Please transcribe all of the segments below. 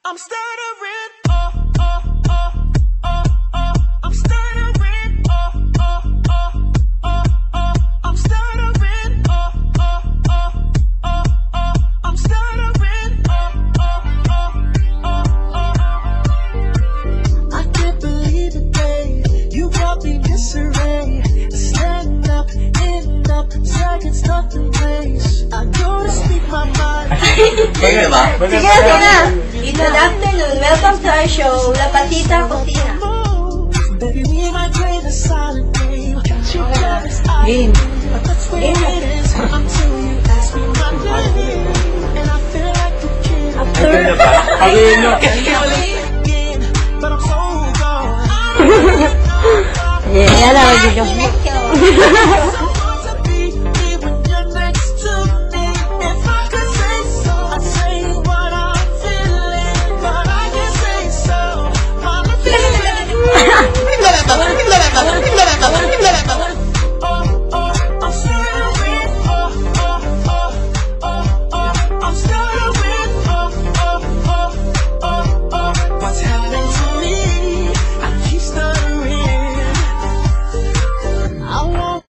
I'm stuttering, oh, oh, oh, oh, oh. I'm stuttering, oh, oh, oh, oh, oh. I'm stuttering, oh, oh, oh, oh, oh. I'm stuttering, oh, oh, oh, oh, oh. I can't believe it, babe. You got me in disarray. Stand up, end up, seconds stuck in place. I go to speak my mind. Sige ba? Sige na! Good afternoon. Welcome to our show, La Patita Cocina. Baby, we might play the silent game. You got us out. Game. But that's where it is until you ask me my name. And I feel like a kid. After, Ayun no. Again, but I'm so gone. yan na, mag-video. I want to be here when you're next to me. If I could say so, I'd say what I'm feeling. But I can't say so. My lips are I'm stuttering, oh, oh, oh, oh, oh. I'm stuttering, oh, oh, oh, oh, oh. What's happening to me? I keep stuttering. I won't.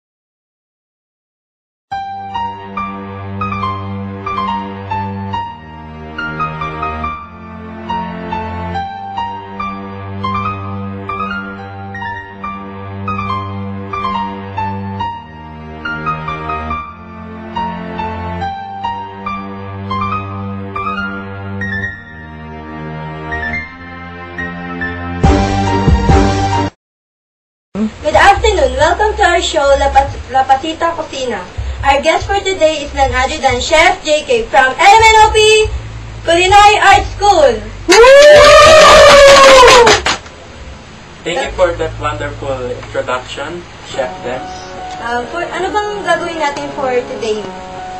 Good afternoon. Welcome to our show, La Patita Cocina. Our guest for today is none other than Chef JK from LMNOP Culinary Arts School. Thank you for that wonderful introduction, Chef Dems. Ano bang gagawin natin for today?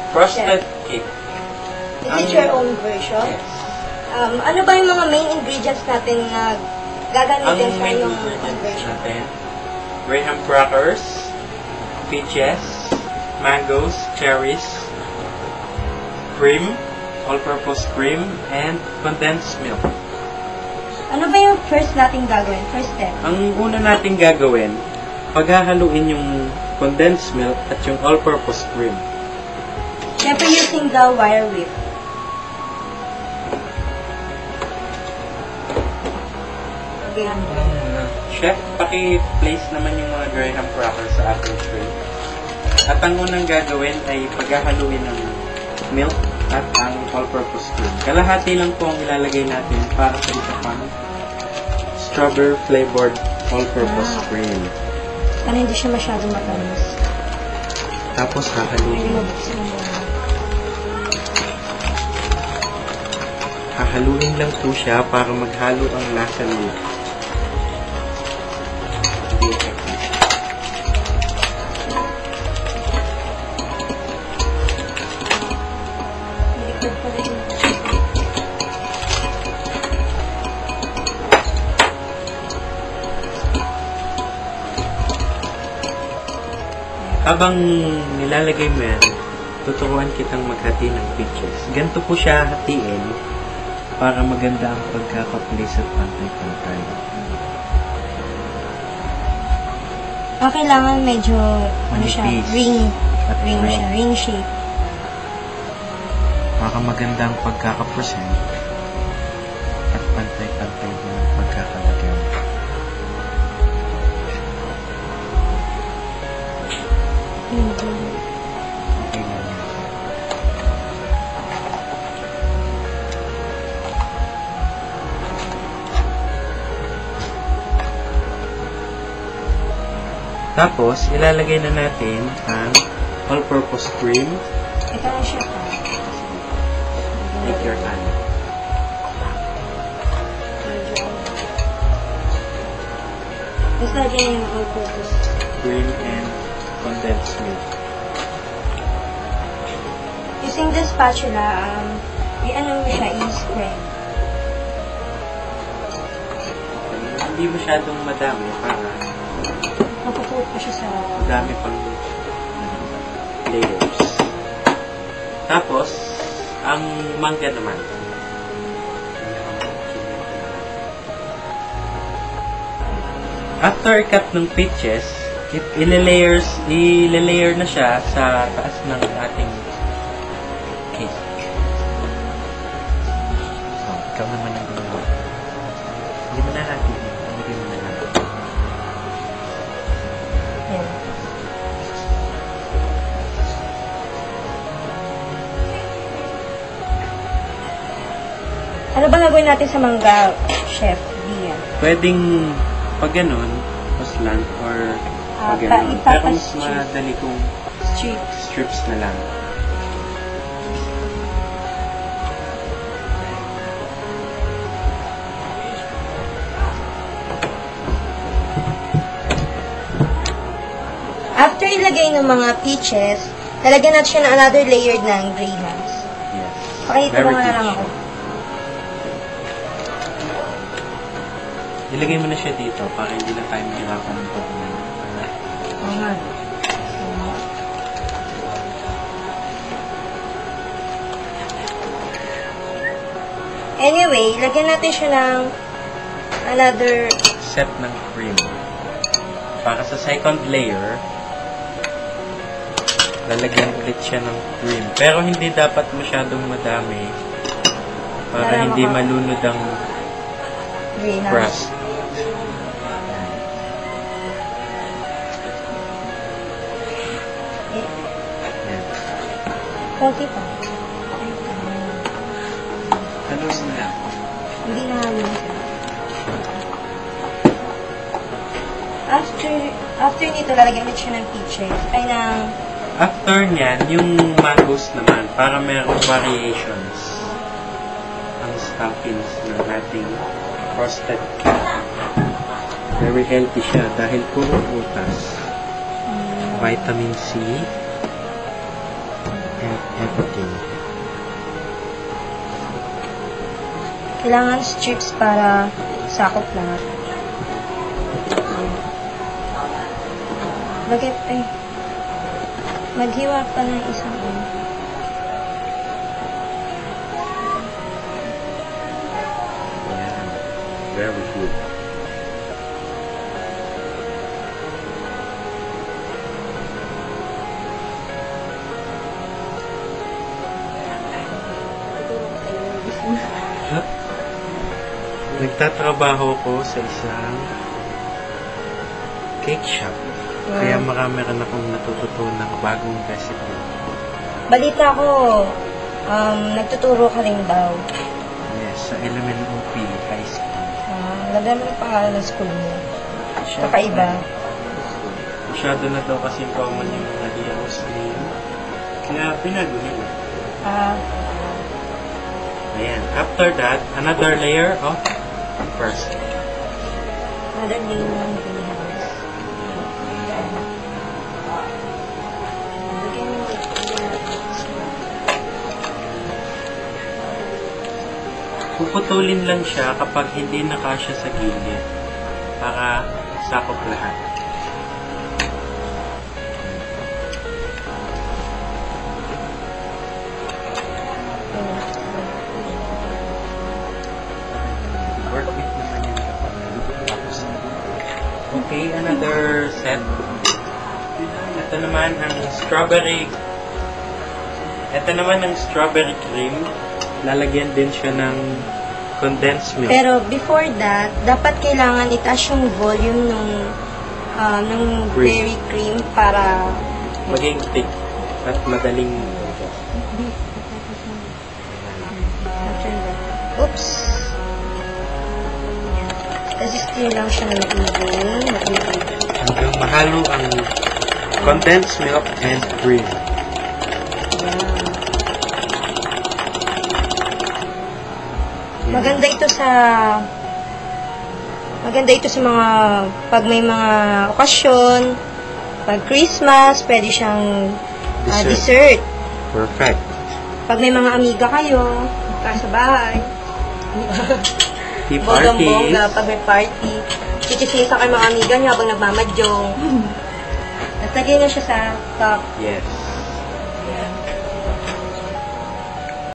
Frosted cake. Is it your own version? Yes. Ano ba yung mga main ingredients natin na gagamitin Ang sa main yung ingredients version? natin, graham crackers, peaches, mangoes, cherries, cream, all-purpose cream, and condensed milk. Ano ba yung first natin gagawin? First step? Ang una natin gagawin, paghahaluin yung condensed milk at yung all-purpose cream. Siyempre using the wire whip. Okay. Chef, paki-place naman yung mga graham crackers sa ating tray. At ang unang gagawin ay paghahaluin ng milk at ang all-purpose cream. Kalahati lang po ang ilalagay natin para sa isa pang strawberry flavored all-purpose cream. Para hindi siya masyadong matamis. Tapos hahaluin. Hahaluin lang po siya para maghalo ang lasa nila. Hindi effective. Habang nilalagay mo yan, tuturuan kitang maghati ng peaches. Ganito po siya hatiin para maganda ang pagkaka-place at pantay-pantay. Kailangan medyo, ano siya, Manipis. ring At siya, ring shape. Para maganda ang pagkaka-present at pantay-pantay na ang pagkakalagyan. Okay na yan. Tapos, ilalagay na natin ang all-purpose cream. Ito na siya pa. Take your time. Tapos lagyan yung all-purpose. Cream and condensed milk. Using the spatula, i-ano mo siya, i-spread. Hindi masyadong madami para Mapuput pa siya sa... dami pang layers. Tapos, ang mangga naman. after cut ng peaches, ile-layer na siya sa taas ng ating cake. So, ikaw naman ang gumawa. Hindi mo na natin. Hindi mo na natin. Yan. Ano ba gagawin natin sa mangga, Chef Dia? Pwedeng pag ganun, paslant or pag ganun. Pero mas madali kung strips na lang. After ilagay ng mga peaches, lalagyan natin siya ng another layer ng grahams. Yes. Pakita mo nga lang ako. Ilagay mo na siya dito para hindi na tayo mahirapan ng pag-ulan. Oo nga. Anyway, lagyan natin siya ng another Set ng cream. Para sa second layer, lalagyan ulit siya ng cream. Pero hindi dapat masyadong madami para hindi malunod ang grahams. crust. Yan. Konti pa. Halos na lang. Hindi na halos. After nito, lalagyan ulit siya ng peaches. Ay, ng After nyan, yung mangoes naman, para merong variations ang stuffings ng ating frosted cake. Very healthy siya dahil puro butas. Vitamin C and everything. kailangan strips para sakop lahat. Bakit, ay, maghiwa pa ng isang ano. Yan. Very good. Nagtatrabaho ko sa isang cake shop. Kaya marami rin akong natututunan ng bagong recipe. Balita ko, nagtuturo ka rin daw. Yes, sa LMNOP High School. Lagyan mo ng pangalan ng school mo. Kakaiba. Masyado na daw kasi common yung mga heroes name. Kaya pinago nila. Ayan. After that, another layer of first. Another name ng greenhouse. Puputulin lang siya kapag hindi nakasya sa gilid para sakop lahat. Work it naman yan kapag tapos na. Okay, another set. Ito naman ang strawberry. Ito naman ang strawberry cream. Lalagyan din siya ng condensed milk. Pero before that, dapat kailangan itaas yung volume ng berry cream para maging thick at madaling oops. Kasi stir lang siya ng maiging. hanggang mahalo ang condensed milk and cream. Maganda ito sa mga pag may mga okasyon, pag Christmas, pwede siyang dessert. Perfect. Pag may mga amiga kayo, sa bahay. Tea party. Bonggang-bongga, pag may party. Chichisisa kayo mga amiga niyo habang nagmamadyong. At lagay na siya sa top. Yes.